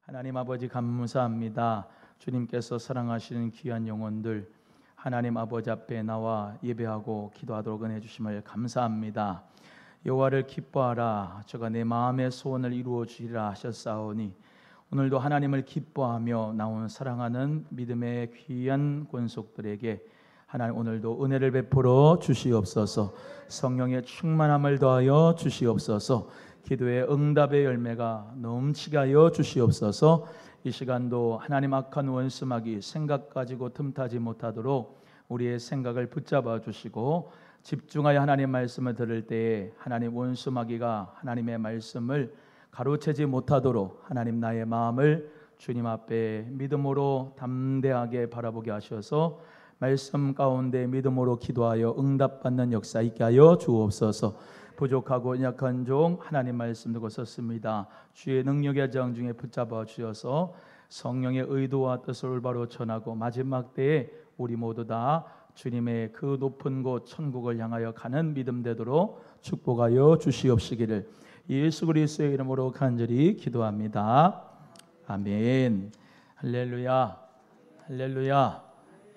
하나님 아버지 감사합니다. 주님께서 사랑하시는 귀한 영혼들 하나님 아버지 앞에 나와 예배하고 기도하도록 은혜 주심을 감사합니다. 여호와를 기뻐하라. 저가 내 마음의 소원을 이루어 주리라 하셨사오니 오늘도 하나님을 기뻐하며 나온 사랑하는 믿음의 귀한 권속들에게 하나님 오늘도 은혜를 베풀어 주시옵소서. 성령의 충만함을 더하여 주시옵소서. 기도의 응답의 열매가 넘치게 하여 주시옵소서. 이 시간도 하나님 악한 원수마귀 생각 가지고 틈타지 못하도록 우리의 생각을 붙잡아 주시고 집중하여 하나님 말씀을 들을 때에 하나님 원수마귀가 하나님의 말씀을 가로채지 못하도록 하나님 나의 마음을 주님 앞에 믿음으로 담대하게 바라보게 하셔서 말씀 가운데 믿음으로 기도하여 응답받는 역사 있게 하여 주옵소서. 부족하고 약한 종 하나님 말씀 듣고 섰습니다. 주의 능력의 장 중에 붙잡아 주셔서 성령의 의도와 뜻을 올바로 전하고 마지막 때에 우리 모두 다 주님의 그 높은 곳 천국을 향하여 가는 믿음 되도록 축복하여 주시옵시기를 예수 그리스도의 이름으로 간절히 기도합니다. 아멘. 할렐루야. 할렐루야.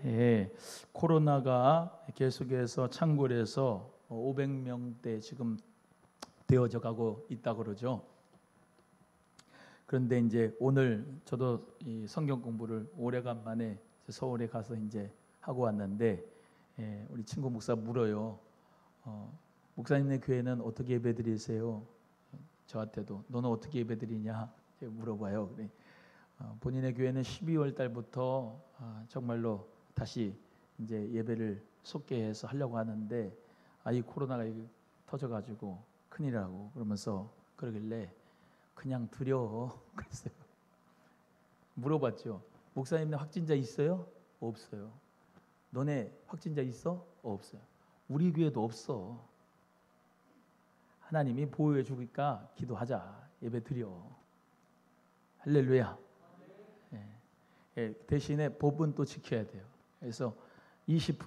예, 코로나가 계속해서 창궐해서 500명대 지금 되어져 가고 있다 그러죠. 그런데 이제 오늘 저도 이 성경 공부를 오래간만에 서울에 가서 이제 하고 왔는데 우리 친구 목사 물어요. 목사님네 교회는 어떻게 예배드리세요? 저한테도 너는 어떻게 예배드리냐 물어봐요. 그래. 본인의 교회는 12월 달부터 정말로 다시 이제 예배를 속개해서 하려고 하는데 이 코로나가 터져가지고 큰일이라고 그러면서 그러길래 그냥 드려 그랬어요. 물어봤죠. 목사님 확진자 있어요? 없어요. 너네 확진자 있어? 없어요. 우리 교회도 없어. 하나님이 보호해 주니까 기도하자. 예배 드려. 할렐루야. 대신에 법은 또 지켜야 돼요. 그래서 20%,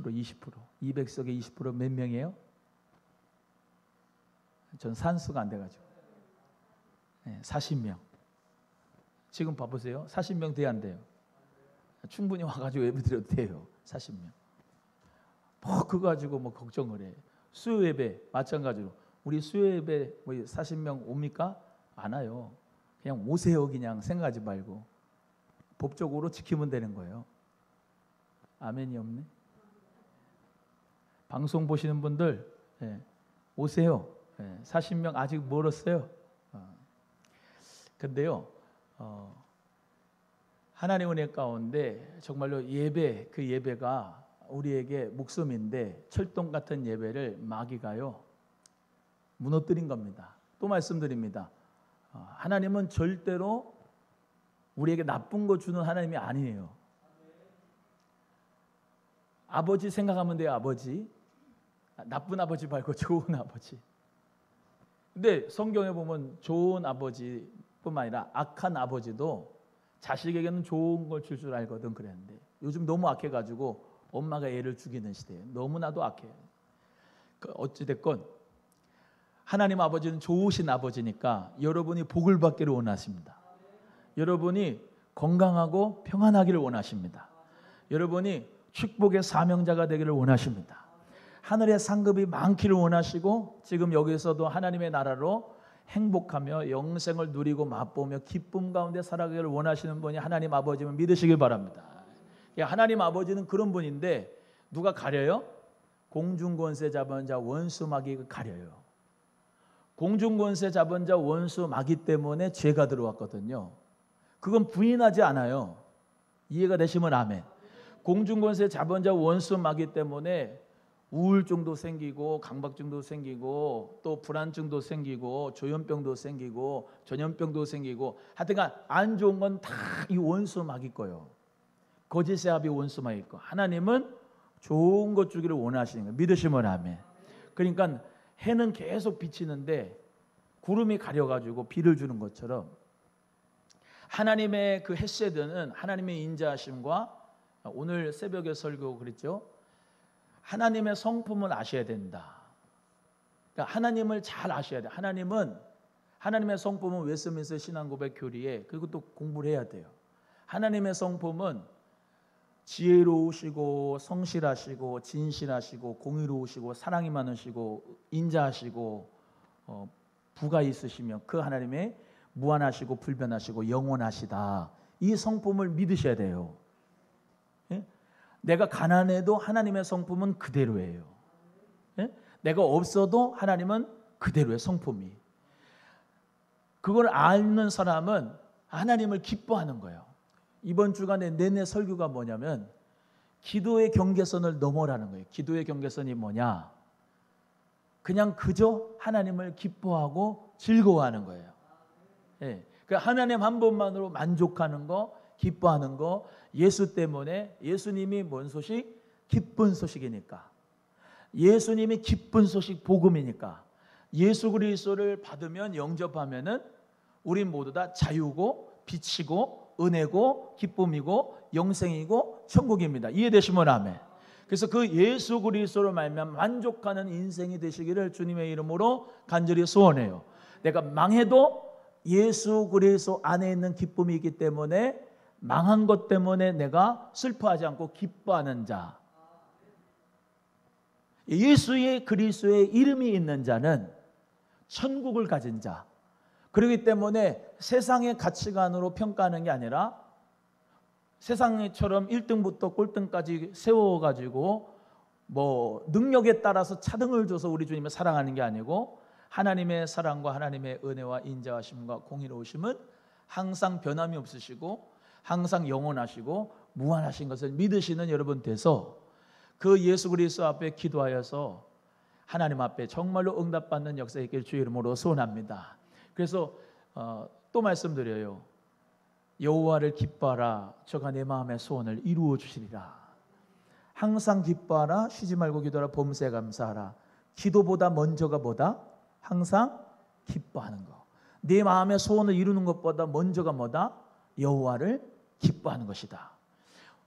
200석에 20% 몇 명이에요? 전 산수가 안 돼가지고 40명. 지금 봐보세요. 40명 돼야 안 돼요? 충분히 와가지고 예배 드려도 돼요. 40명. 그거 가지고 걱정을 해. 수요 예배 마찬가지로 우리 수요 예배 40명 옵니까? 안 와요. 그냥 오세요. 그냥 생각하지 말고 법적으로 지키면 되는 거예요. 아멘이 없네. 방송 보시는 분들 오세요. 40명 아직 멀었어요. 근데요 하나님 은혜 가운데 정말로 예배 그 예배가 우리에게 목숨인데 철동 같은 예배를 마귀가요 무너뜨린 겁니다. 또 말씀드립니다. 하나님은 절대로 우리에게 나쁜 거 주는 하나님이 아니에요. 아버지 생각하면 돼요. 아버지 나쁜 아버지 말고 좋은 아버지. 근데 성경에 보면 좋은 아버지뿐만 아니라 악한 아버지도 자식에게는 좋은 걸 줄 줄 알거든 그랬는데 요즘 너무 악해가지고 엄마가 애를 죽이는 시대예요. 너무나도 악해요. 어찌됐건 하나님 아버지는 좋으신 아버지니까 여러분이 복을 받기를 원하십니다. 여러분이 건강하고 평안하기를 원하십니다. 여러분이 축복의 사명자가 되기를 원하십니다. 하늘의 상급이 많기를 원하시고 지금 여기서도 하나님의 나라로 행복하며 영생을 누리고 맛보며 기쁨 가운데 살아가기를 원하시는 분이 하나님 아버지면 믿으시길 바랍니다. 하나님 아버지는 그런 분인데 누가 가려요? 공중권세 잡은 자 원수 마귀가 가려요. 공중권세 잡은 자 원수 마귀 때문에 죄가 들어왔거든요. 그건 부인하지 않아요. 이해가 되시면 아멘. 공중권세 잡은 자 원수 마귀 때문에 우울증도 생기고 강박증도 생기고 또 불안증도 생기고 조현병도 생기고 전염병도 생기고 하여튼간 안 좋은 건 다 이 원수 마귀 거예요. 거짓의 합이 원수 마귀 거. 하나님은 좋은 것 주기를 원하시는 거예요. 믿으시면 아멘. 그러니까 해는 계속 비치는데 구름이 가려가지고 비를 주는 것처럼 하나님의 그 헤세드는 하나님의 인자하심과 오늘 새벽에 설교 그랬죠. 하나님의 성품을 아셔야 된다. 그러니까 하나님을 잘 아셔야 돼. 하나님은 하나님의 성품은 웨스트민스터 신앙고백 교리에 그것도 공부를 해야 돼요. 하나님의 성품은 지혜로우시고 성실하시고 진실하시고 공의로우시고 사랑이 많으시고 인자하시고 부가 있으시며 그 하나님의 무한하시고 불변하시고 영원하시다. 이 성품을 믿으셔야 돼요. 예? 내가 가난해도 하나님의 성품은 그대로예요. 예? 내가 없어도 하나님은 그대로의 성품이. 그걸 아는 사람은 하나님을 기뻐하는 거예요. 이번 주간에 내내 설교가 뭐냐면 기도의 경계선을 넘어라는 거예요. 기도의 경계선이 뭐냐? 그냥 그저 하나님을 기뻐하고 즐거워하는 거예요. 예. 그러니까 하나님 한 분만으로 만족하는 거, 기뻐하는 거. 예수 때문에 예수님이 뭔 소식? 기쁜 소식이니까. 예수님이 기쁜 소식 복음이니까. 예수 그리스도를 받으면 영접하면은 우리 모두 다 자유고 빛이고 은혜고 기쁨이고 영생이고 천국입니다. 이해되시면 아멘. 그래서 그 예수 그리스도로 말미암아 만족하는 인생이 되시기를 주님의 이름으로 간절히 소원해요. 내가 망해도 예수 그리스도 안에 있는 기쁨이 있기 때문에 망한 것 때문에 내가 슬퍼하지 않고 기뻐하는 자. 예수의 그리스도의 이름이 있는 자는 천국을 가진 자. 그렇기 때문에 세상의 가치관으로 평가하는 게 아니라 세상처럼 1등부터 꼴등까지 세워가지고 뭐 능력에 따라서 차등을 줘서 우리 주님을 사랑하는 게 아니고 하나님의 사랑과 하나님의 은혜와 인자하심과 공의로우심은 항상 변함이 없으시고 항상 영원하시고 무한하신 것을 믿으시는 여러분 돼서 그 예수 그리스도 앞에 기도하여서 하나님 앞에 정말로 응답받는 역사에 있기를 주의 이름으로 소원합니다. 그래서 또 말씀드려요. 여호와를 기뻐하라. 저가 내 마음의 소원을 이루어 주시리라. 항상 기뻐하라. 쉬지 말고 기도하라. 범사에 감사하라. 기도보다 먼저가 뭐다? 항상 기뻐하는 거. 내 마음의 소원을 이루는 것보다 먼저가 뭐다? 여호와를 기뻐하는 것이다.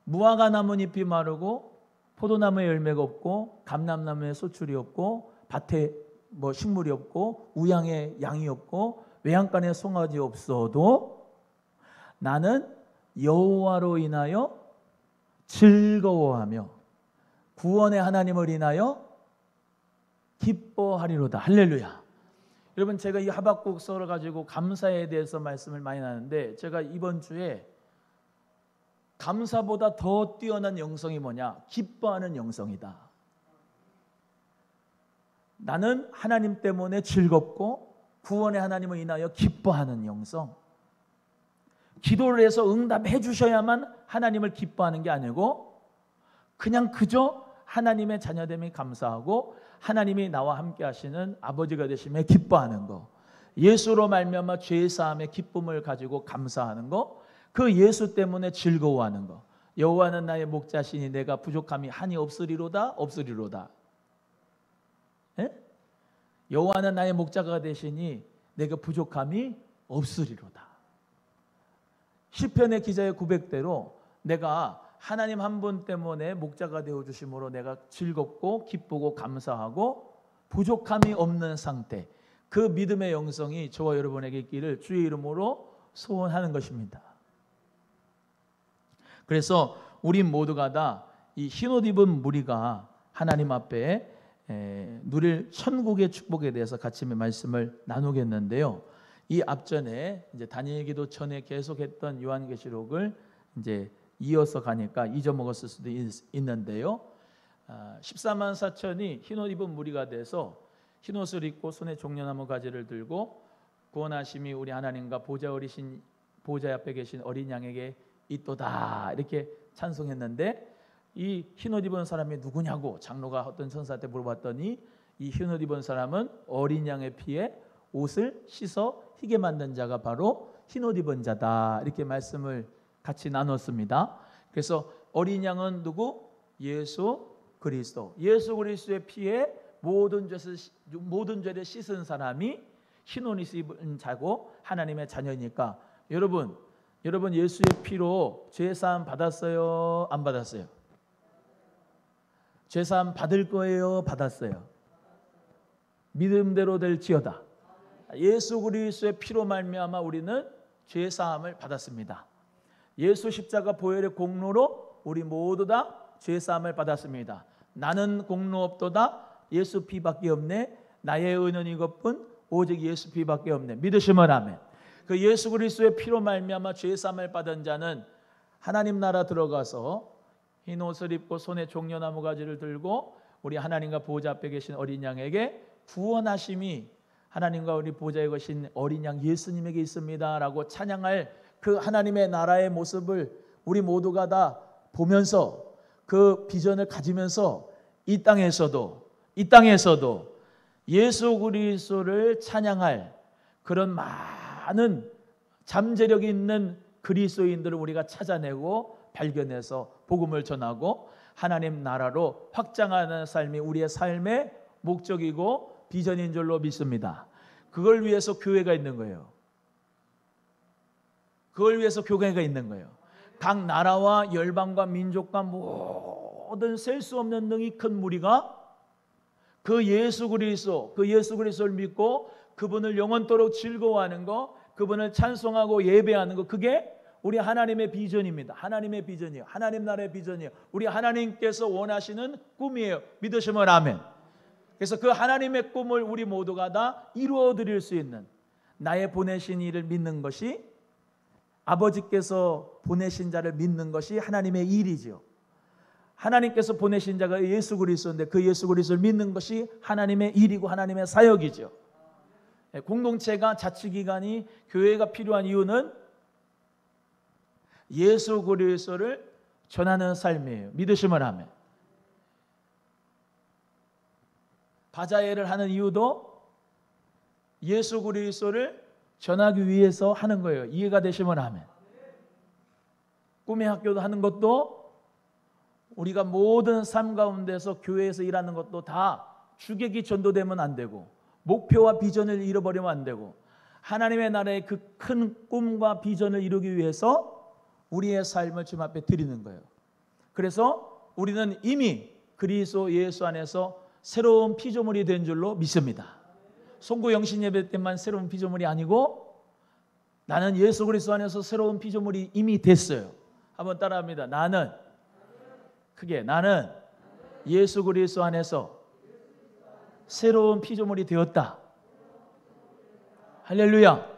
무화과 나뭇잎이 마르고 포도나무에 열매가 없고 감람나무에 소출이 없고 밭에 뭐 식물이 없고 우양에 양이 없고 외양간에 송아지 없어도 나는 여호와로 인하여 즐거워하며 구원의 하나님을 인하여 기뻐하리로다. 할렐루야. 여러분 제가 이 하박국서를 가지고 감사에 대해서 말씀을 많이 나누는데 제가 이번 주에 감사보다 더 뛰어난 영성이 뭐냐? 기뻐하는 영성이다. 나는 하나님 때문에 즐겁고 구원의 하나님을 인하여 기뻐하는 영성. 기도를 해서 응답해 주셔야만 하나님을 기뻐하는 게 아니고 그냥 그저 하나님의 자녀됨이 감사하고 하나님이 나와 함께 하시는 아버지가 되심에 기뻐하는 거. 예수로 말미암아 죄 사함의 기쁨을 가지고 감사하는 거. 그 예수 때문에 즐거워하는 거. 여호와는 나의 목자시니 내가 부족함이 한이 없으리로다. 없으리로다. 예? 여호와는 나의 목자가 되시니 내가 부족함이 없으리로다. 시편의 기자의 고백대로 내가 하나님 한 분 때문에 목자가 되어주심으로 내가 즐겁고 기쁘고 감사하고 부족함이 없는 상태, 그 믿음의 영성이 저와 여러분에게 있기를 주의 이름으로 소원하는 것입니다. 그래서 우리 모두가 다 이 흰옷 입은 무리가 하나님 앞에 누릴 천국의 축복에 대해서 같이 말씀을 나누겠는데요. 이 앞전에 이제 다니엘 기도 전에 계속했던 요한계시록을 이제 이어서 가니까 잊어먹었을 수도 있는데요. 14만 4천이 흰옷 입은 무리가 돼서 흰옷을 입고 손에 종려나무 가지를 들고 구원하심이 우리 하나님과 보좌 앞에 계신 어린 양에게 있도다 이렇게 찬송했는데 이 흰옷 입은 사람이 누구냐고 장로가 어떤 천사한테 물어봤더니 이 흰옷 입은 사람은 어린 양의 피에 옷을 씻어 희게 만든 자가 바로 흰옷 입은 자다 이렇게 말씀을 같이 나눴습니다. 그래서 어린 양은 누구? 예수 그리스도. 예수 그리스도의 피에 모든 죄를 씻은 사람이 흰옷 입은 자고 하나님의 자녀니까 여러분 예수의 피로 죄사함 받았어요? 안 받았어요? 죄사함 받을 거예요? 받았어요? 믿음대로 될지어다. 예수 그리스도의 피로 말미암아 우리는 죄 사함을 받았습니다. 예수 십자가 보혈의 공로로 우리 모두 다 죄 사함을 받았습니다. 나는 공로 없도다 예수 피밖에 없네. 나의 의는 이것뿐 오직 예수 피밖에 없네. 믿으시면 아멘. 그 예수 그리스도의 피로 말미암아 죄 사함을 받은 자는 하나님 나라 들어가서 흰 옷을 입고 손에 종려나무 가지를 들고 우리 하나님과 보호자 앞에 계신 어린 양에게 구원하심이 하나님과 우리 보호자에 계신 어린 양 예수님에게 있습니다라고 찬양할 그 하나님의 나라의 모습을 우리 모두가 다 보면서 그 비전을 가지면서 이 땅에서도 예수 그리스도를 찬양할 그런 많은 잠재력이 있는 그리스도인들을 우리가 찾아내고 발견해서 복음을 전하고 하나님 나라로 확장하는 삶이 우리의 삶의 목적이고 비전인 줄로 믿습니다. 그걸 위해서 교회가 있는 거예요. 그걸 위해서 교회가 있는 거예요. 각 나라와 열방과 민족과 모든 셀 수 없는 능히 큰 무리가 그 예수 그리스도를 믿고 그분을 영원토록 즐거워하는 거, 그분을 찬송하고 예배하는 거, 그게 우리 하나님의 비전입니다. 하나님의 비전이에요. 하나님 나라의 비전이에요. 우리 하나님께서 원하시는 꿈이에요. 믿으시면 아멘. 그래서 그 하나님의 꿈을 우리 모두가 다 이루어 드릴 수 있는, 나의 보내신 이를 믿는 것이, 아버지께서 보내신 자를 믿는 것이 하나님의 일이죠. 하나님께서 보내신 자가 예수 그리스도인데 그 예수 그리스도를 믿는 것이 하나님의 일이고 하나님의 사역이죠. 공동체가, 자치기관이, 교회가 필요한 이유는 예수 그리스도를 전하는 삶이에요. 믿으시면 아멘. 바자회를 하는 이유도 예수 그리스도를 전하기 위해서 하는 거예요. 이해가 되시면 아멘. 꿈의 학교도 하는 것도, 우리가 모든 삶 가운데서 교회에서 일하는 것도 다 주객이 전도되면 안 되고, 목표와 비전을 잃어버리면 안 되고, 하나님의 나라의 그 큰 꿈과 비전을 이루기 위해서 우리의 삶을 주님 앞에 드리는 거예요. 그래서 우리는 이미 그리스도 예수 안에서 새로운 피조물이 된 줄로 믿습니다. 송구 영신 예배 때만 새로운 피조물이 아니고 나는 예수 그리스도 안에서 새로운 피조물이 이미 됐어요. 한번 따라합니다. 나는 예수 그리스도 안에서 새로운 피조물이 되었다. 할렐루야.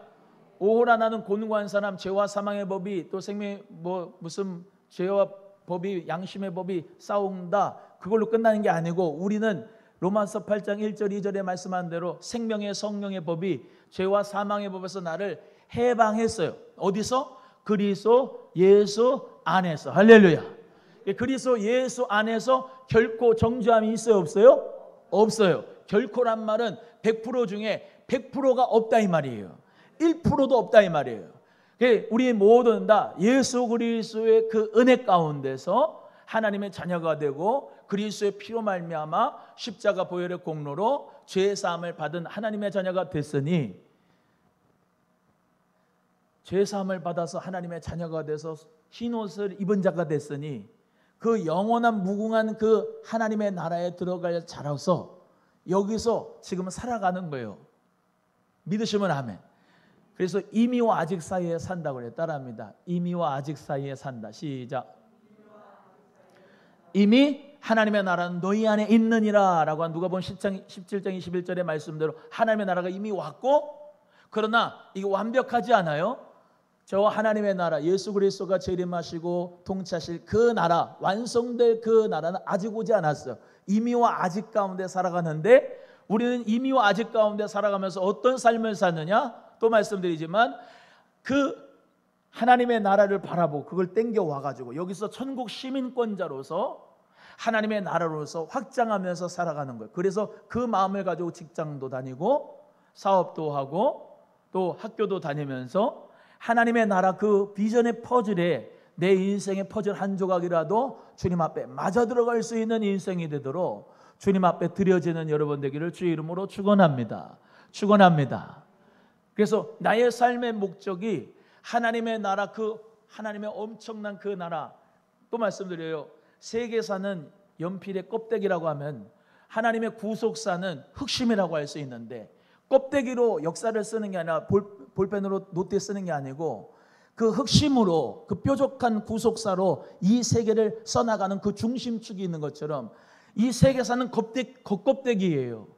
오호라 나는 곤고한 사람, 죄와 사망의 법이, 또 생명 무슨 죄와 법이, 양심의 법이 싸운다, 그걸로 끝나는 게 아니고, 우리는 로마서 8장 1절 2절에 말씀한 대로 생명의 성령의 법이 죄와 사망의 법에서 나를 해방했어요. 어디서? 그리스도 예수 안에서. 할렐루야. 그리스도 예수 안에서 결코 정죄함이 있어요, 없어요? 없어요. 결코란 말은 100% 중에 100%가 없다 이 말이에요. 1%도 없다 이 말이에요. 우리 모두는 다 예수 그리스도의 그 은혜 가운데서 하나님의 자녀가 되고 그리스도의 피로 말미암아 십자가 보혈의 공로로 죄 사함을 받은 하나님의 자녀가 됐으니, 죄 사함을 받아서 하나님의 자녀가 돼서 흰옷을 입은 자가 됐으니, 그 영원한 무궁한 그 하나님의 나라에 들어갈 자라서 여기서 지금 살아가는 거예요. 믿으시면 아멘. 그래서 이미와 아직 사이에 산다고 그래요. 따라합니다. 이미와 아직 사이에 산다. 시작. 이미 하나님의 나라는 너희 안에 있느니라 라고 한 누가복음 17장 21절의 말씀대로 하나님의 나라가 이미 왔고, 그러나 이게 완벽하지 않아요. 저 하나님의 나라, 예수 그리스도가 재림하시고 통치하실 그 나라, 완성될 그 나라는 아직 오지 않았어요. 이미와 아직 가운데 살아가는데, 우리는 이미와 아직 가운데 살아가면서 어떤 삶을 사느냐? 또 말씀드리지만 그 하나님의 나라를 바라보고 그걸 땡겨와가지고 여기서 천국 시민권자로서 하나님의 나라로서 확장하면서 살아가는 거예요. 그래서 그 마음을 가지고 직장도 다니고 사업도 하고 또 학교도 다니면서 하나님의 나라 그 비전의 퍼즐에 내 인생의 퍼즐 한 조각이라도 주님 앞에 맞아 들어갈 수 있는 인생이 되도록 주님 앞에 드려지는 여러분 되기를 주의 이름으로 축원합니다. 축원합니다. 그래서 나의 삶의 목적이 하나님의 나라, 그 하나님의 엄청난 그 나라. 또 말씀드려요. 세계사는 연필의 껍데기라고 하면 하나님의 구속사는 흑심이라고 할 수 있는데, 껍데기로 역사를 쓰는 게 아니라 볼펜으로 노트에 쓰는 게 아니고 그核심으로 그 뾰족한 구속사로 이 세계를 써나가는 그 중심축이 있는 것처럼 이 세계사는 겉껍데기예요.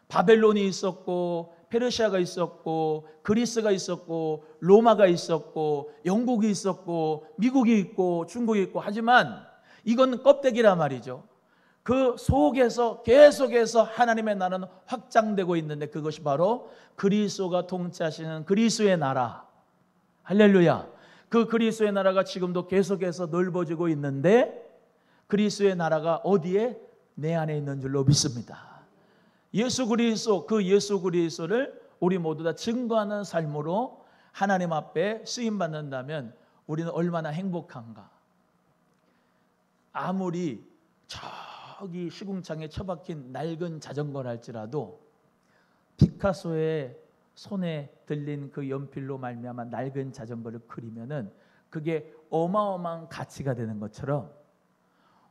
바벨론이 있었고 페르시아가 있었고 그리스가 있었고 로마가 있었고 영국이 있었고 미국이 있고 중국이 있고 하지만 이건 껍데기란 말이죠. 그 속에서 계속해서 하나님의 나라는 확장되고 있는데 그것이 바로 그리스도가 통치하시는 그리스도의 나라. 할렐루야. 그 그리스도의 나라가 지금도 계속해서 넓어지고 있는데 그리스도의 나라가 어디에? 내 안에 있는 줄로 믿습니다. 예수 그리스도, 그 예수 그리스도를 우리 모두 다 증거하는 삶으로 하나님 앞에 쓰임받는다면 우리는 얼마나 행복한가. 아무리 저기 시궁창에 처박힌 낡은 자전거를 할지라도 피카소의 손에 들린 그 연필로 말미암아 낡은 자전거를 그리면은 그게 어마어마한 가치가 되는 것처럼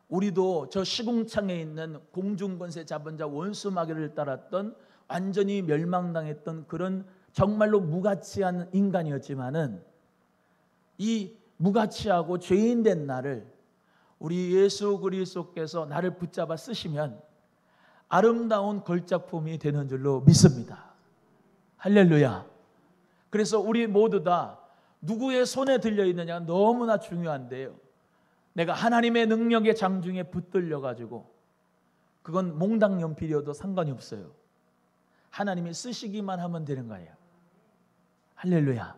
우리도 저 시궁창에 있는 공중권세 잡은 자 원수 마귀를 따랐던 완전히 멸망당했던 그런 정말로 무가치한 인간이었지만은 이 무가치하고 죄인된 나를 우리 예수 그리스도께서 나를 붙잡아 쓰시면 아름다운 걸작품이 되는 줄로 믿습니다. 할렐루야. 그래서 우리 모두 다 누구의 손에 들려 있느냐가 너무나 중요한데요. 내가 하나님의 능력의 장중에 붙들려 가지고 그건 몽당 연필이어도 상관이 없어요. 하나님이 쓰시기만 하면 되는 거예요. 할렐루야.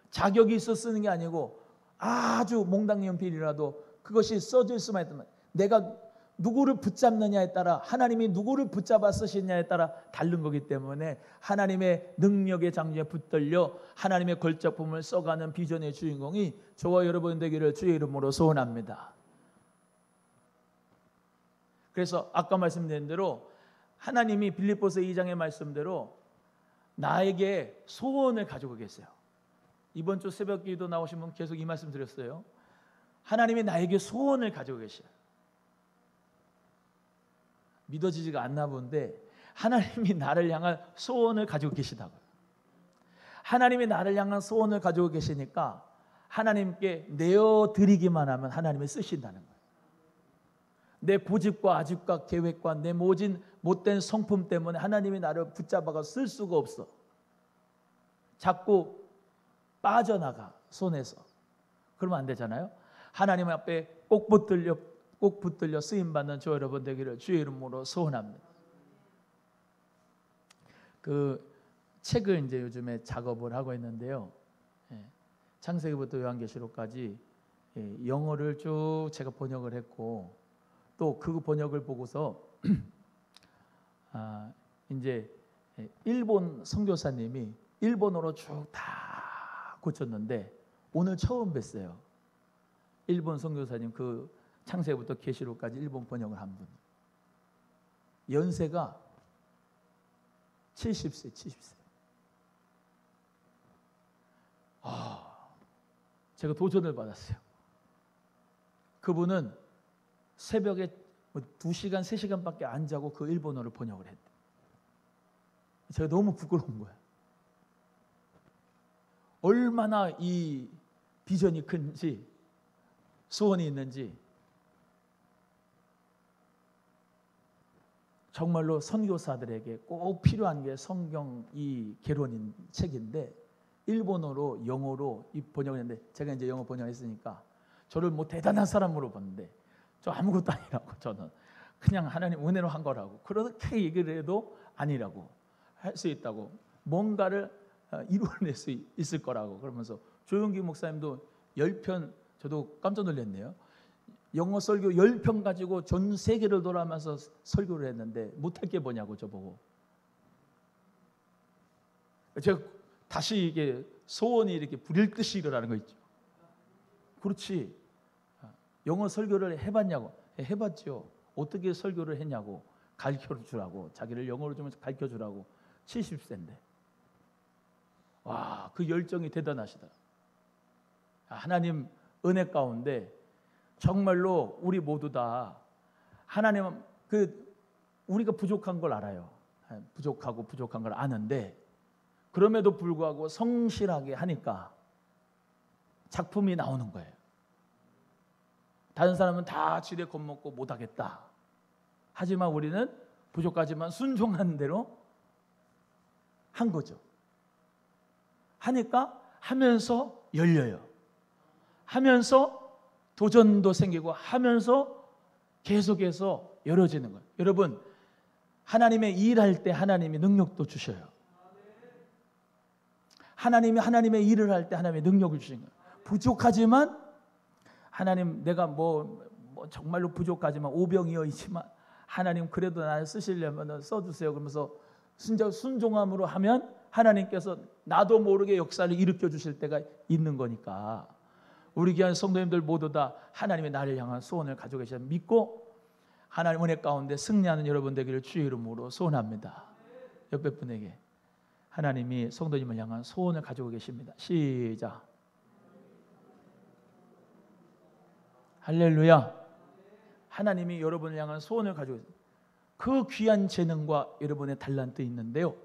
자격이 있어 쓰는 게 아니고 아주 몽당 연필이라도 그것이 써질 수만 있다면 내가 누구를 붙잡느냐에 따라 하나님이 누구를 붙잡아 쓰시냐에 따라 다른 거기 때문에 하나님의 능력의 장중에 붙들려 하나님의 걸작품을 써가는 비전의 주인공이 저와 여러분 되기를 주의 이름으로 소원합니다. 그래서 아까 말씀드린 대로 하나님이 빌립보서 2장의 말씀대로 나에게 소원을 가지고 계세요. 이번 주 새벽 기도 나오신 분 계속 이 말씀 드렸어요. 하나님이 나에게 소원을 가지고 계셔요. 믿어지지가 않나 본데 하나님이 나를 향한 소원을 가지고 계시다고요. 하나님이 나를 향한 소원을 가지고 계시니까 하나님께 내어드리기만 하면 하나님이 쓰신다는 거예요. 내 고집과 아집과 계획과 내 모진 못된 성품 때문에 하나님이 나를 붙잡아가 쓸 수가 없어. 자꾸 빠져나가 손에서. 그러면 안 되잖아요. 하나님 앞에 꼭 붙들려 쓰임받는 저 여러분 되기를 주의 이름으로 소원합니다. 그 책을 이제 요즘에 작업을 하고 있는데요. 창세기부터 요한계시록까지 영어를 쭉 제가 번역을 했고 또 그 번역을 보고서 이제 일본 선교사님이 일본어로 쭉 다 고쳤는데 오늘 처음 뵀어요. 일본 선교사님 그 창세기부터 계시록까지 일본 번역을 한 분. 연세가 70세. 제가 도전을 받았어요. 그분은 새벽에 2시간, 3시간밖에 안 자고 그 일본어를 번역을 했대. 제가 너무 부끄러운 거예요. 얼마나 이 비전이 큰지, 소원이 있는지. 정말로 선교사들에게 꼭 필요한 게 성경 이 개론인 책인데 일본어로 영어로 이 번역을 했는데 제가 이제 영어 번역했으니까 저를 뭐 대단한 사람으로 봤는데 저 아무것도 아니라고. 저는 그냥 하나님 은혜로 한 거라고. 그렇게 얘기를 해도 아니라고. 할 수 있다고. 뭔가를 이루어낼 수 있을 거라고. 그러면서 조용기 목사님도 10편, 저도 깜짝 놀랐네요. 영어 설교 10편 가지고 전 세계를 돌아가면서 설교를 했는데 못할 게 뭐냐고 저보고. 제가 다시 이게 소원이 이렇게 불일 듯이 일어나는 거 있죠. 그렇지. 영어 설교를 해봤냐고. 해봤죠. 어떻게 설교를 했냐고. 가르쳐주라고. 자기를 영어로 좀 가르쳐주라고. 70세인데. 와, 그 열정이 대단하시다. 하나님 은혜 가운데 정말로 우리 모두 다 하나님 우리가 부족한 걸 알아요. 부족하고 부족한 걸 아는데 그럼에도 불구하고 성실하게 하니까 작품이 나오는 거예요. 다른 사람은 다 지레 겁먹고 못하겠다. 하지만 우리는 부족하지만 순종하는 대로 한 거죠. 하니까 하면서 열려요. 하면서 도전도 생기고 하면서 계속해서 열어지는 거예요. 여러분, 하나님의 일할 때 하나님이 능력도 주셔요. 하나님의 일을 할 때 하나님의 능력을 주신 거예요. 부족하지만 하나님, 내가 뭐 정말로 부족하지만 오병이어이지만 하나님 그래도 나를 쓰시려면 써주세요. 그러면서 순종함으로 하면 하나님께서 나도 모르게 역사를 일으켜 주실 때가 있는 거니까 우리 귀한 성도님들 모두 다 하나님의 나를 향한 소원을 가지고 계시다 믿고 하나님 은혜 가운데 승리하는 여러분 되기를 주의 이름으로 소원합니다. 옆에 분에게 하나님이 성도님을 향한 소원을 가지고 계십니다. 시작. 할렐루야. 하나님이 여러분을 향한 소원을 가지고 있습니다. 그 귀한 재능과 여러분의 달란트 있는데요,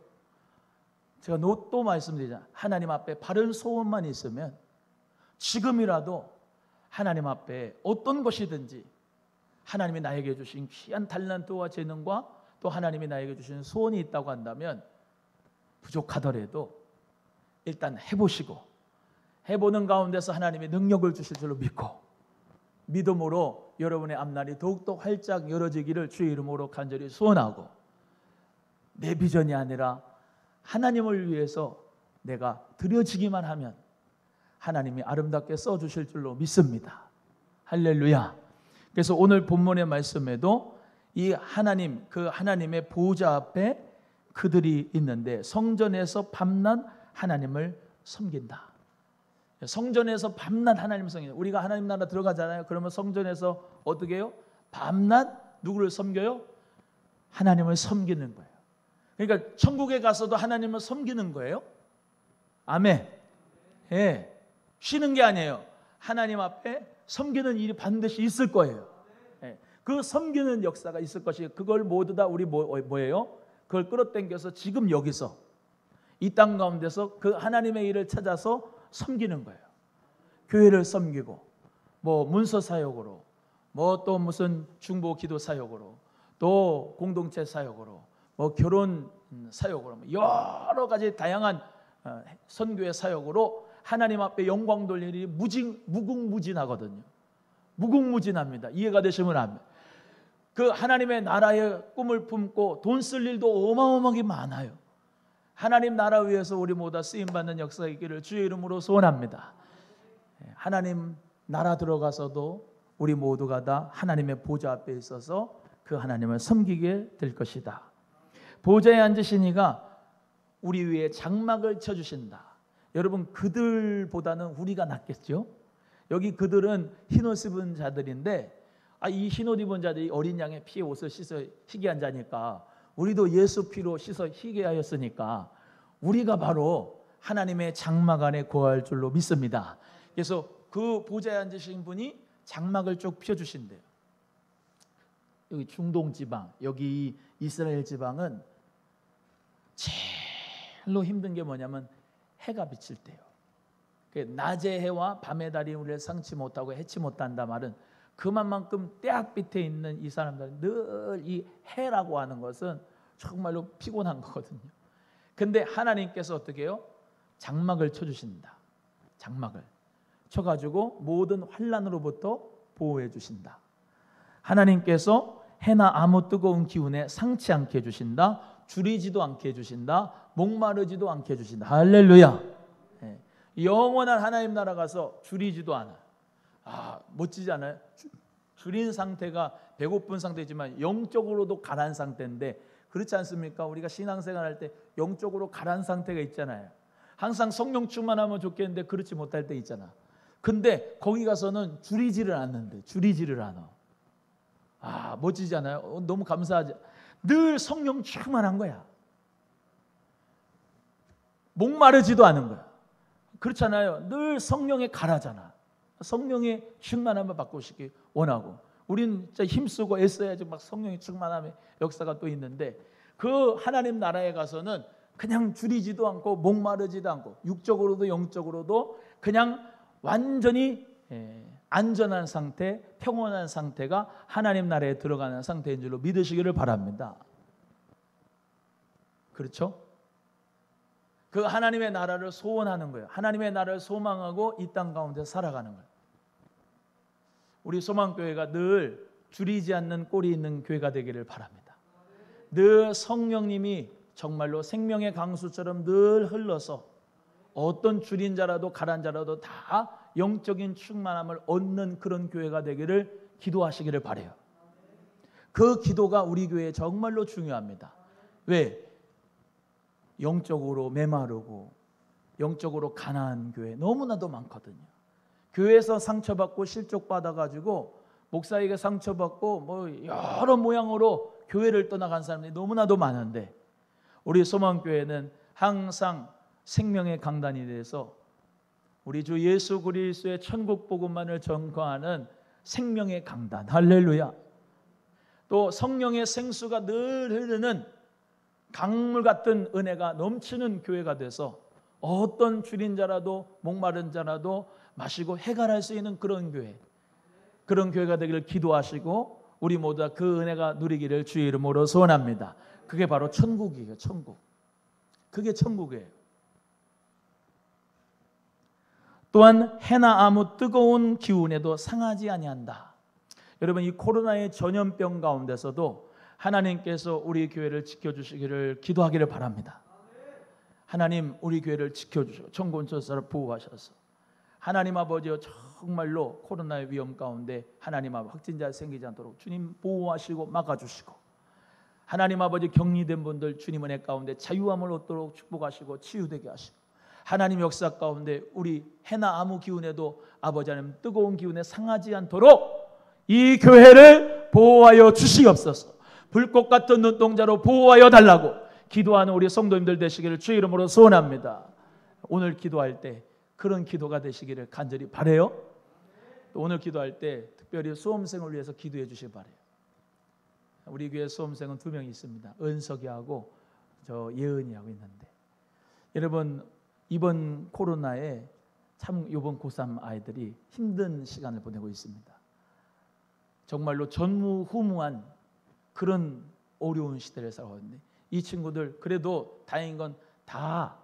제가 또 말씀드리잖아요. 하나님 앞에 바른 소원만 있으면 지금이라도 하나님 앞에 어떤 것이든지 하나님이 나에게 주신 귀한 달란트와 재능과 또 하나님이 나에게 주신 소원이 있다고 한다면 부족하더라도 일단 해보시고 해보는 가운데서 하나님의 능력을 주실 줄로 믿고 믿음으로 여러분의 앞날이 더욱더 활짝 열어지기를 주의 이름으로 간절히 소원하고, 내 비전이 아니라 하나님을 위해서 내가 드려지기만 하면 하나님이 아름답게 써주실 줄로 믿습니다. 할렐루야. 그래서 오늘 본문의 말씀에도 이 하나님, 그 하나님의 보좌 앞에 그들이 있는데 성전에서 밤낮 하나님을 섬긴다. 성전에서 밤낮 하나님을 섬긴다. 우리가 하나님 나라 들어가잖아요. 그러면 성전에서 어떻게 해요? 밤낮 누구를 섬겨요? 하나님을 섬기는 거예요. 그러니까 천국에 가서도 하나님을 섬기는 거예요. 아멘. 예. 쉬는 게 아니에요. 하나님 앞에 섬기는 일이 반드시 있을 거예요. 예. 그 섬기는 역사가 있을 것이에요. 그걸 모두 다 우리 뭐예요? 그걸 끌어당겨서 지금 여기서 이 땅 가운데서 그 하나님의 일을 찾아서 섬기는 거예요. 교회를 섬기고 뭐 문서 사역으로 뭐 또 무슨 중보 기도 사역으로 또 공동체 사역으로 뭐 결혼 사역으로 여러 가지 다양한 선교의 사역으로 하나님 앞에 영광 돌릴 일이 무궁무진하거든요. 무궁무진합니다. 이해가 되시면 아멘. 그 하나님의 나라의 꿈을 품고 돈 쓸 일도 어마어마하게 많아요. 하나님 나라 위해서 우리 모두 쓰임받는 역사가 있기를 주의 이름으로 소원합니다. 하나님 나라 들어가서도 우리 모두가 다 하나님의 보좌 앞에 있어서 그 하나님을 섬기게 될 것이다. 보좌에 앉으시니가 우리 위에 장막을 쳐주신다. 여러분, 그들보다는 우리가 낫겠죠? 여기 그들은 흰옷 입은 자들인데 이 흰옷 입은 자들이 어린 양의 피에 옷을 씻어 희게 한 자니까 우리도 예수 피로 씻어 희게 하였으니까 우리가 바로 하나님의 장막 안에 거할 줄로 믿습니다. 그래서 그 보좌에 앉으신 분이 장막을 쭉 펴주신대요. 여기 중동 지방, 여기 이스라엘 지방은 제일로 힘든 게 뭐냐면 해가 비칠 때요. 낮의 해와 밤의 달이 우리를 상치 못하고 해치 못한다 말은 그만큼 때악 밑에 있는 이 사람들은 늘 이 해라고 하는 것은 정말로 피곤한 거거든요. 근데 하나님께서 어떻게 해요? 장막을 쳐주신다. 장막을 쳐가지고 모든 환난으로부터 보호해 주신다. 하나님께서 해나 아무 뜨거운 기운에 상치 않게 해주신다. 줄이지도 않게 해주신다. 목마르지도 않게 해주신다. 할렐루야. 네. 영원한 하나님 나라 가서 줄이지도 않아. 멋지지 않아요? 줄인 상태가 배고픈 상태지만 영적으로도 가라앉은 상태인데, 그렇지 않습니까? 우리가 신앙생활 할 때 영적으로 가라앉은 상태가 있잖아요. 항상 성령 충만하면 좋겠는데 그렇지 못할 때 있잖아. 근데 거기 가서는 줄이지를 않는데, 줄이지를 않아. 멋지지 않아요? 너무 감사하지. 늘 성령 충만한 거야. 목마르지도 않은 거야. 그렇잖아요. 늘 성령에 가라잖아. 성령의 충만함을 받고 싶기 원하고, 우리는 진짜 힘쓰고 애써야지 막 성령의 충만함의 역사가 또 있는데, 그 하나님 나라에 가서는 그냥 줄이지도 않고 목마르지도 않고 육적으로도 영적으로도 그냥 완전히 안전한 상태, 평온한 상태가 하나님 나라에 들어가는 상태인 줄로 믿으시기를 바랍니다. 그렇죠? 그 하나님의 나라를 소원하는 거예요. 하나님의 나라를 소망하고 이 땅 가운데 살아가는 거예요. 우리 소망교회가 늘 줄이지 않는 꼴이 있는 교회가 되기를 바랍니다. 늘 성령님이 정말로 생명의 강수처럼 늘 흘러서 어떤 줄인 자라도 가란 자라도 다 영적인 충만함을 얻는 그런 교회가 되기를 기도하시기를 바라요. 그 기도가 우리 교회에 정말로 중요합니다. 왜? 영적으로 메마르고 영적으로 가난한 교회 너무나도 많거든요. 교회에서 상처받고 실족받아가지고 목사에게 상처받고 뭐 여러 모양으로 교회를 떠나간 사람들이 너무나도 많은데 우리 소망교회는 항상 생명의 강단이 돼서 우리 주 예수 그리스도의 천국 복음만을 전거하는 생명의 강단, 할렐루야. 또 성령의 생수가 늘 흐르는 강물 같은 은혜가 넘치는 교회가 돼서 어떤 줄인 자라도 목마른 자라도 마시고 해갈할 수 있는 그런 교회, 그런 교회가 되기를 기도하시고 우리 모두 다 그 은혜가 누리기를 주의 이름으로 소원합니다. 그게 바로 천국이에요. 천국. 그게 천국이에요. 또한 해나 아무 뜨거운 기운에도 상하지 아니한다. 여러분, 이 코로나의 전염병 가운데서도 하나님께서 우리 교회를 지켜주시기를 기도하기를 바랍니다. 하나님 우리 교회를 지켜주시고 천군천사를 보호하셔서 하나님 아버지여 정말로 코로나의 위험 가운데 하나님 아버지 확진자 생기지 않도록 주님 보호하시고 막아주시고 하나님 아버지 격리된 분들 주님 은혜 가운데 자유함을 얻도록 축복하시고 치유되게 하시고 하나님 역사 가운데 우리 해나 아무 기운에도 아버지 하나님 뜨거운 기운에 상하지 않도록 이 교회를 보호하여 주시옵소서. 불꽃 같은 눈동자로 보호하여 달라고 기도하는 우리 성도님들 되시기를 주의 이름으로 소원합니다. 오늘 기도할 때 그런 기도가 되시기를 간절히 바라요. 또 오늘 기도할 때 특별히 수험생을 위해서 기도해 주시기 바라요. 우리 교회 수험생은 2명이 있습니다. 은석이하고 저 예은이하고 있는데 여러분 이번 코로나에 참 이번 고3 아이들이 힘든 시간을 보내고 있습니다. 정말로 전무후무한 그런 어려운 시대를 살아가고 있는데 이 친구들 그래도 다행인 건 다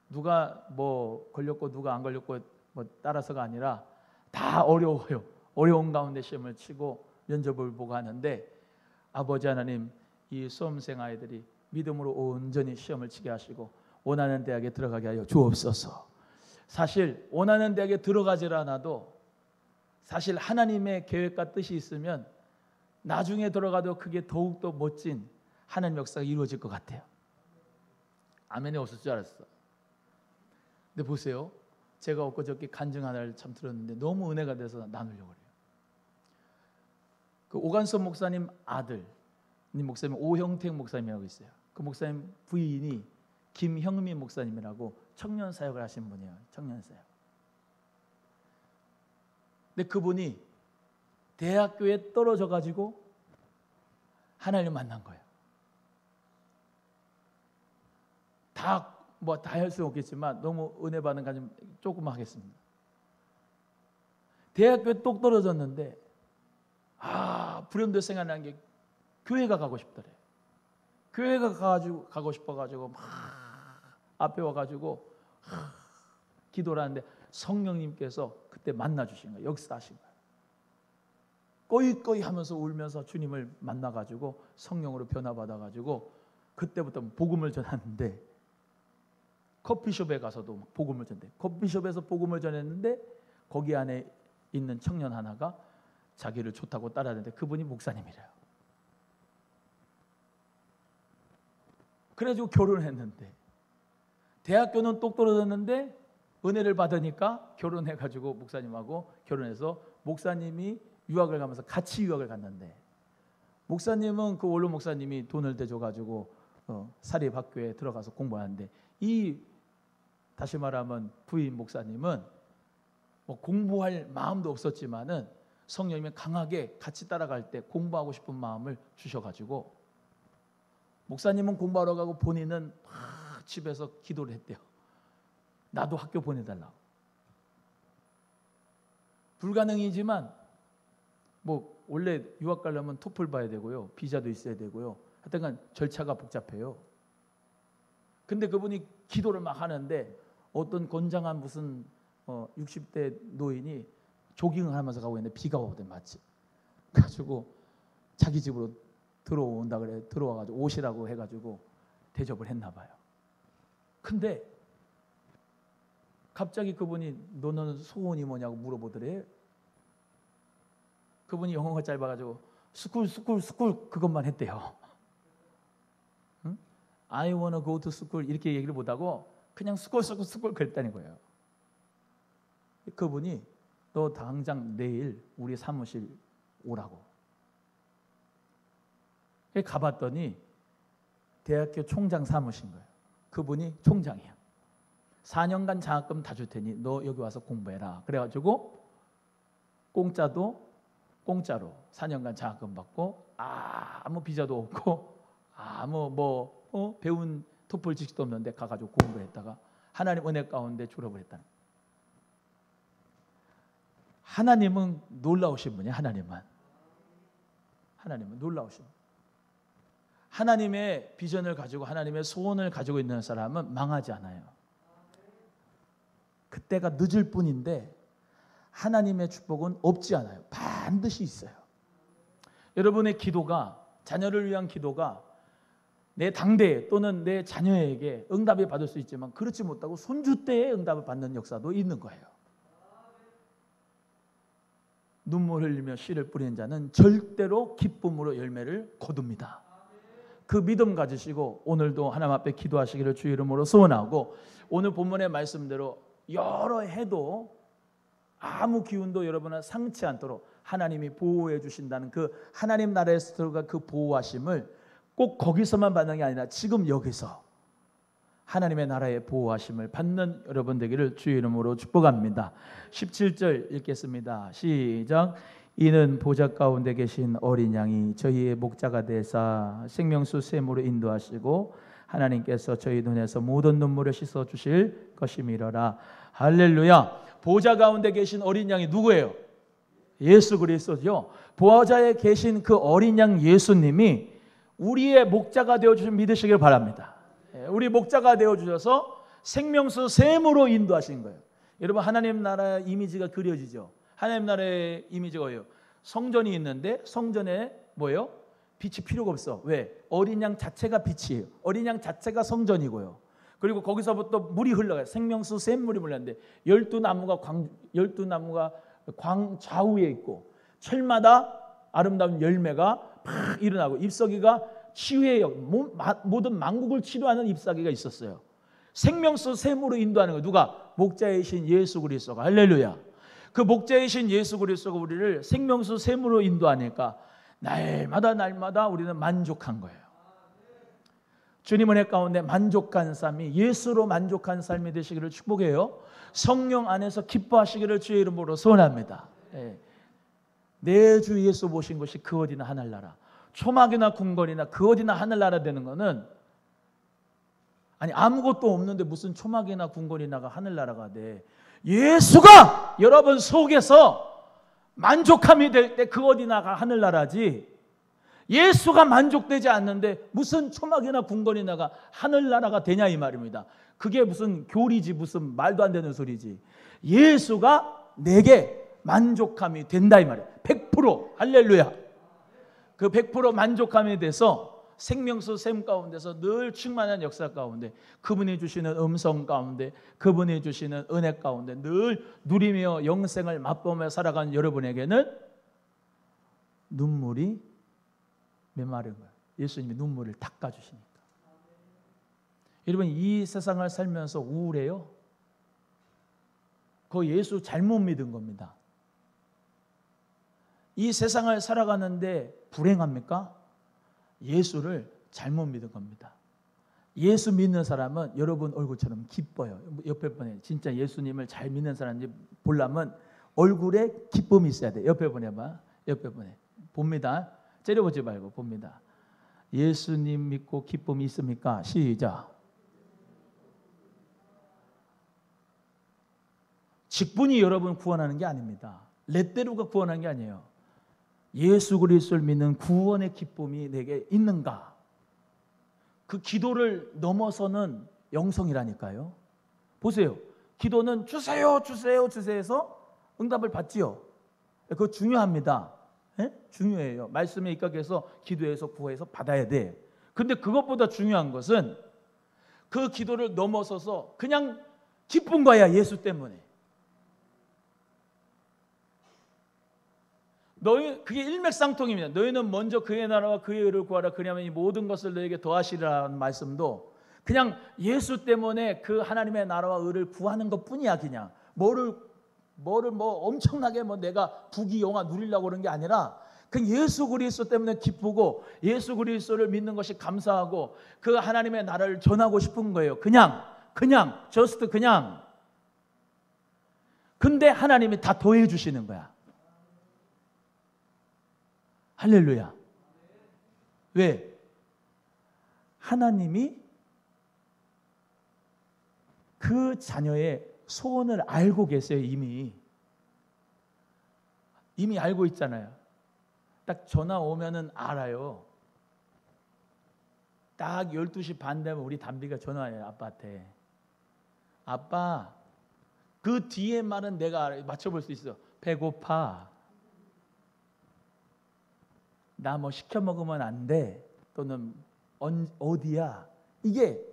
누가 뭐 걸렸고 누가 안 걸렸고 뭐 따라서가 아니라 다 어려워요. 어려운 가운데 시험을 치고 면접을 보고 하는데 아버지 하나님 이 수험생 아이들이 믿음으로 온전히 시험을 치게 하시고 원하는 대학에 들어가게 하여 주옵소서. 사실 원하는 대학에 들어가질 않아도 사실 하나님의 계획과 뜻이 있으면 나중에 들어가도 그게 더욱더 멋진 하나님 역사가 이루어질 것 같아요. 아멘이 없을 줄 알았어. 근데 보세요. 제가 엊그저께 간증 하나를 참 들었는데 너무 은혜가 돼서 나누려고 해요. 그 오간섭 목사님 아들 목사님 오형택 목사님이라고 있어요. 그 목사님 부인이 김형민 목사님이라고 청년 사역을 하신 분이에요. 청년 사역. 근데 그분이 대학교에 떨어져 가지고 하나님을 만난 거예요. 다 할 수는 없겠지만 너무 은혜 받은 가좀 조금 하겠습니다. 대학교에 똑 떨어졌는데 불현듯 생각나는 게 교회가 가고 싶더래. 교회가 가고 싶어가지고 막 앞에 와가지고 기도를 하는데 성령님께서 그때 만나주신 거예요. 역사하신 거예요. 꺼이꺼이 하면서 울면서 주님을 만나가지고 성령으로 변화받아가지고 그때부터 복음을 전하는데 커피숍에 가서도 복음을 전해. 커피숍에서 복음을 전했는데 거기 안에 있는 청년 하나가 자기를 좋다고 따라하는데 그분이 목사님이래요. 그래가지고 결혼을 했는데 대학교는 똑 떨어졌는데 은혜를 받으니까 결혼해가지고 목사님하고 결혼해서 목사님이 유학을 가면서 같이 유학을 갔는데 목사님은 그 원로 목사님이 돈을 대줘가지고 사립학교에 들어가서 공부하는데 이 다시 말하면 부인 목사님은 뭐 공부할 마음도 없었지만은 성령님이 강하게 같이 따라갈 때 공부하고 싶은 마음을 주셔가지고 목사님은 공부하러 가고 본인은 막 집에서 기도를 했대요. 나도 학교 보내달라고. 불가능이지만 뭐 원래 유학 가려면 토플 봐야 되고요, 비자도 있어야 되고요, 하여튼간 절차가 복잡해요. 근데 그분이 기도를 막 하는데 어떤 건장한 무슨 60대 노인이 조깅을 하면서 가고 있는데 비가 오거든 마치. 가지고 자기 집으로 들어온다 그래. 들어와가지고 오시라고 해가지고 대접을 했나 봐요. 근데 갑자기 그분이 너는 소원이 뭐냐고 물어보더래. 그분이 영어가 짧아가지고 스쿨 그것만 했대요. 응? I wanna go to school 이렇게 얘기를 못하고 그냥 스쿨 그랬다는 거예요. 그분이 너 당장 내일 우리 사무실 오라고. 가봤더니 대학교 총장 사무신 거예요. 그분이 총장이야. 4년간 장학금 다 줄 테니 너 여기 와서 공부해라. 그래가지고 공짜로 4년간 장학금 받고 아무 비자도 없고 아무 배운 토플 지식도 없는데 가가지고 공부했다가 하나님 은혜 가운데 졸업을 했다는 거예요. 하나님은 놀라우신 분이에요. 하나님은 놀라우신 분. 하나님의 비전을 가지고 하나님의 소원을 가지고 있는 사람은 망하지 않아요. 그때가 늦을 뿐인데 하나님의 축복은 없지 않아요. 반드시 있어요. 여러분의 기도가, 자녀를 위한 기도가 내 당대 또는 내 자녀에게 응답을 받을 수 있지만 그렇지 못하고 손주 때에 응답을 받는 역사도 있는 거예요. 눈물 흘리며 씨를 뿌리는 자는 절대로 기쁨으로 열매를 거둡니다. 그 믿음 가지시고 오늘도 하나님 앞에 기도하시기를 주의 이름으로 소원하고, 오늘 본문의 말씀대로 여러 해도 아무 기운도 여러분을 상치 않도록 하나님이 보호해 주신다는 그 하나님 나라에서 들어간 그 보호하심을 꼭 거기서만 받는 게 아니라 지금 여기서 하나님의 나라의 보호하심을 받는 여러분 되기를 주의 이름으로 축복합니다. 17절 읽겠습니다. 시작. 이는 보좌 가운데 계신 어린 양이 저희의 목자가 되사 생명수 샘으로 인도하시고 하나님께서 저희 눈에서 모든 눈물을 씻어 주실 것임이로라. 할렐루야. 보좌 가운데 계신 어린 양이 누구예요? 예수 그리스도죠. 보좌에 계신 그 어린 양 예수님이 우리의 목자가 되어주신 믿으시길 바랍니다. 우리 목자가 되어주셔서 생명수 샘으로 인도하신 거예요. 여러분, 하나님 나라의 이미지가 그려지죠. 하나님 나라의 이미지가 뭐예요? 성전이 있는데 성전에 뭐예요? 빛이 필요가 없어. 왜? 어린 양 자체가 빛이에요. 어린 양 자체가 성전이고요. 그리고 거기서부터 물이 흘러가요. 생명수 샘물이 흘러가는데 12나무가 광 좌우에 있고 철마다 아름다운 열매가 팍 일어나고 잎사귀가 치유의 모든 만국을 치료하는 잎사귀가 있었어요. 생명수 샘으로 인도하는 거 누가? 목자이신 예수 그리스도가. 할렐루야. 그 목자이신 예수 그리스도가 우리를 생명수 샘으로 인도하니까 날마다 우리는 만족한 거예요. 주님 은혜 가운데 만족한 삶이, 예수로 만족한 삶이 되시기를 축복해요. 성령 안에서 기뻐하시기를 주의 이름으로 소원합니다. 내 주 예수 보신 것이 그 어디나 하늘나라. 초막이나 궁궐이나 그 어디나 하늘나라 되는 것은, 아니 아무것도 없는데 무슨 초막이나 궁궐이나가 하늘나라가 돼. 예수가 여러분 속에서 만족함이 될 때 그 어디나가 하늘나라지, 예수가 만족되지 않는데 무슨 초막이나 궁궐이나가 하늘나라가 되냐 이 말입니다. 그게 무슨 교리지, 무슨 말도 안 되는 소리지. 예수가 내게 만족함이 된다 이 말이에요. 100%. 할렐루야. 그 100% 만족함에 대해서 생명수 샘 가운데서 늘 충만한 역사 가운데, 그분이 주시는 음성 가운데, 그분이 주시는 은혜 가운데 늘 누리며 영생을 맛보며 살아가는 여러분에게는 눈물이 메마른 거예요. 예수님이 눈물을 닦아주시니까. 여러분, 이 세상을 살면서 우울해요? 그거 예수 잘못 믿은 겁니다. 이 세상을 살아가는데 불행합니까? 예수를 잘못 믿은 겁니다. 예수 믿는 사람은 여러분 얼굴처럼 기뻐요. 옆에 분에 진짜 예수님을 잘 믿는 사람인지 보려면 얼굴에 기쁨이 있어야 돼. 옆에 분에 봐. 옆에 분에 봅니다. 째려보지 말고 봅니다. 예수님 믿고 기쁨이 있습니까? 시작. 직분이 여러분 구원하는 게 아닙니다. 레떼루가 구원하는 게 아니에요. 예수 그리스도를 믿는 구원의 기쁨이 내게 있는가? 그 기도를 넘어서는 영성이라니까요. 보세요. 기도는 주세요, 주세요, 주세요 해서 응답을 받지요. 그거 중요합니다. 예? 중요해요. 말씀에 입각해서 기도해서 구해서 받아야 돼. 근데 그것보다 중요한 것은 그 기도를 넘어서서 그냥 기쁜 거야. 예수 때문에. 너희 그게 일맥상통입니다. 너희는 먼저 그의 나라와 그의 의를 구하라. 그리하면 이 모든 것을 너에게 더하시리라는 말씀도 그냥 예수 때문에 그 하나님의 나라와 의를 구하는 것뿐이야. 그냥 뭐를 뭐 엄청나게 뭐 내가 부귀영화 누리려고 그런 게 아니라 그 예수 그리스도 때문에 기쁘고 예수 그리스도를 믿는 것이 감사하고 그 하나님의 나라를 전하고 싶은 거예요. 그냥 just 그냥. 근데 하나님이 다 더해 주시는 거야. 할렐루야. 왜? 하나님이 그 자녀의 소원을 알고 계세요. 이미 알고 있잖아요. 딱 전화 오면은 알아요. 딱 12시 반 되면 우리 담비가 전화해요. 아빠한테. 아빠, 그 뒤에 말은 내가 맞춰볼 수 있어. 배고파. 나 뭐 시켜 먹으면 안 돼. 또는 어디야. 이게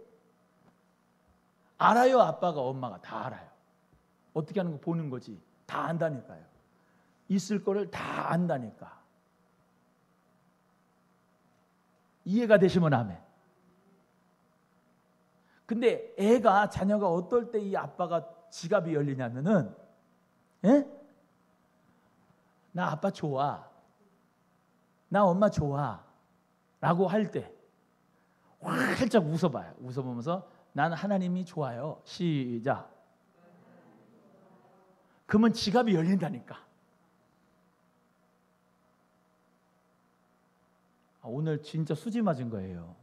알아요. 아빠가 엄마가 다 알아요. 어떻게 하는 거 보는 거지. 다 안다니까요. 있을 거를 다 안다니까. 이해가 되시면 아멘. 근데 자녀가 어떨 때 이 아빠가 지갑이 열리냐면은 예? 나 아빠 좋아. 나 엄마 좋아. 라고 할 때 활짝 웃어봐요. 웃어보면서 나는 하나님이 좋아요. 시작. 그러면 지갑이 열린다니까. 오늘 진짜 수지 맞은 거예요.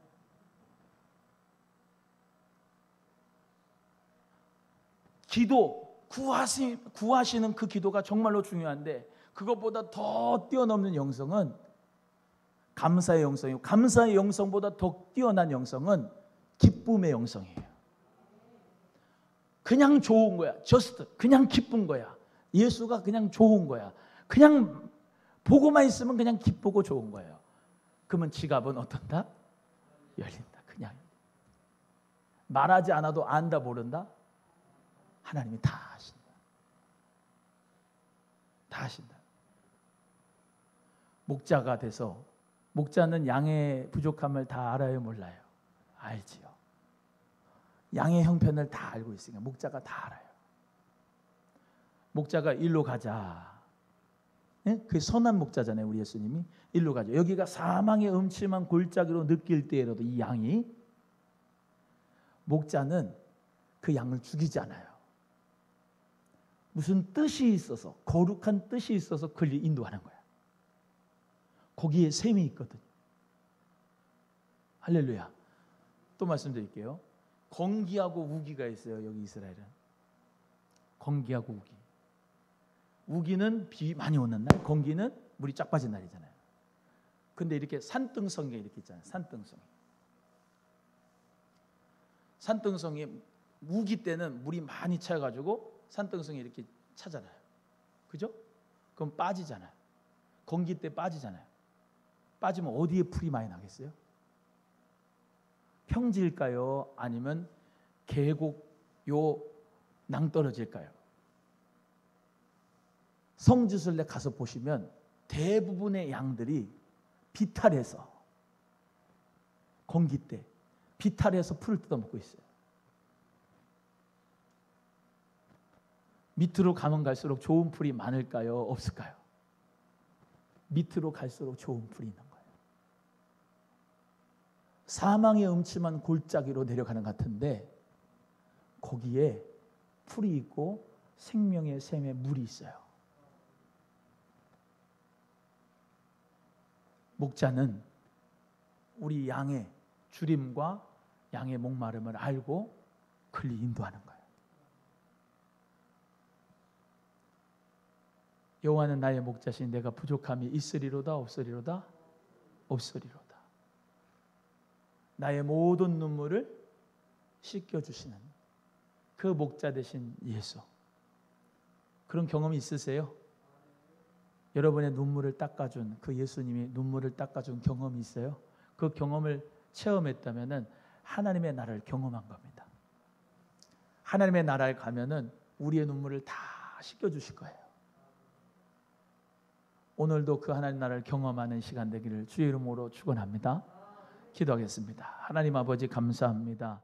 기도, 구하시는 그 기도가 정말로 중요한데 그것보다 더 뛰어넘는 영성은 감사의 영성이고 감사의 영성보다 더 뛰어난 영성은 기쁨의 영성이에요. 그냥 좋은 거야. just 그냥 기쁜 거야. 예수가 그냥 좋은 거야. 그냥 보고만 있으면 그냥 기쁘고 좋은 거예요. 그러면 지갑은 어떤다? 열린다. 그냥 말하지 않아도 안다 모른다? 하나님이 다 하신다. 다 하신다. 목자가 돼서 목자는 양의 부족함을 다 알아요, 몰라요? 알지요. 양의 형편을 다 알고 있으니까 목자가 다 알아요. 목자가 일로 가자. 네? 그게 선한 목자잖아요. 우리 예수님이 일로 가자. 여기가 사망의 음침한 골짜기로 느낄 때에라도 이 양이 목자는 그 양을 죽이지 않아요. 무슨 뜻이 있어서 거룩한 뜻이 있어서 그를 인도하는 거야. 거기에 셈이 있거든. 할렐루야. 또 말씀드릴게요. 건기하고 우기가 있어요. 여기 이스라엘은. 건기하고 우기. 우기는 비 많이 오는 날, 건기는 물이 쫙 빠진 날이잖아요. 근데 이렇게 산등성이 이렇게 있잖아요. 산등성이 우기 때는 물이 많이 차가지고 산등성이 이렇게 차잖아요. 그죠? 그럼 빠지잖아요. 건기 때 빠지잖아요. 빠지면 어디에 풀이 많이 나겠어요? 평지일까요? 아니면 계곡 요 낭떠러지일까요? 성지순례 가서 보시면 대부분의 양들이 비탈해서 건기 때 비탈해서 풀을 뜯어먹고 있어요. 밑으로 가면 갈수록 좋은 풀이 많을까요? 없을까요? 밑으로 갈수록 좋은 풀이 있는 거예요. 사망의 음침한 골짜기로 내려가는 것 같은데 거기에 풀이 있고 생명의 샘에 물이 있어요. 목자는 우리 양의 주림과 양의 목마름을 알고 그리 인도하는 거예요. 여호와는 나의 목자시니 내가 부족함이 있으리로다 없으리로다? 없으리로다. 나의 모든 눈물을 씻겨주시는 그 목자 되신 예수. 그런 경험이 있으세요? 여러분의 눈물을 닦아준 그 예수님이 눈물을 닦아준 경험이 있어요? 그 경험을 체험했다면 하나님의 나라를 경험한 겁니다. 하나님의 나라에 가면은 우리의 눈물을 다 씻겨주실 거예요. 오늘도 그 하나님 나라를 경험하는 시간 되기를 주의 이름으로 축원합니다. 기도하겠습니다. 하나님 아버지 감사합니다.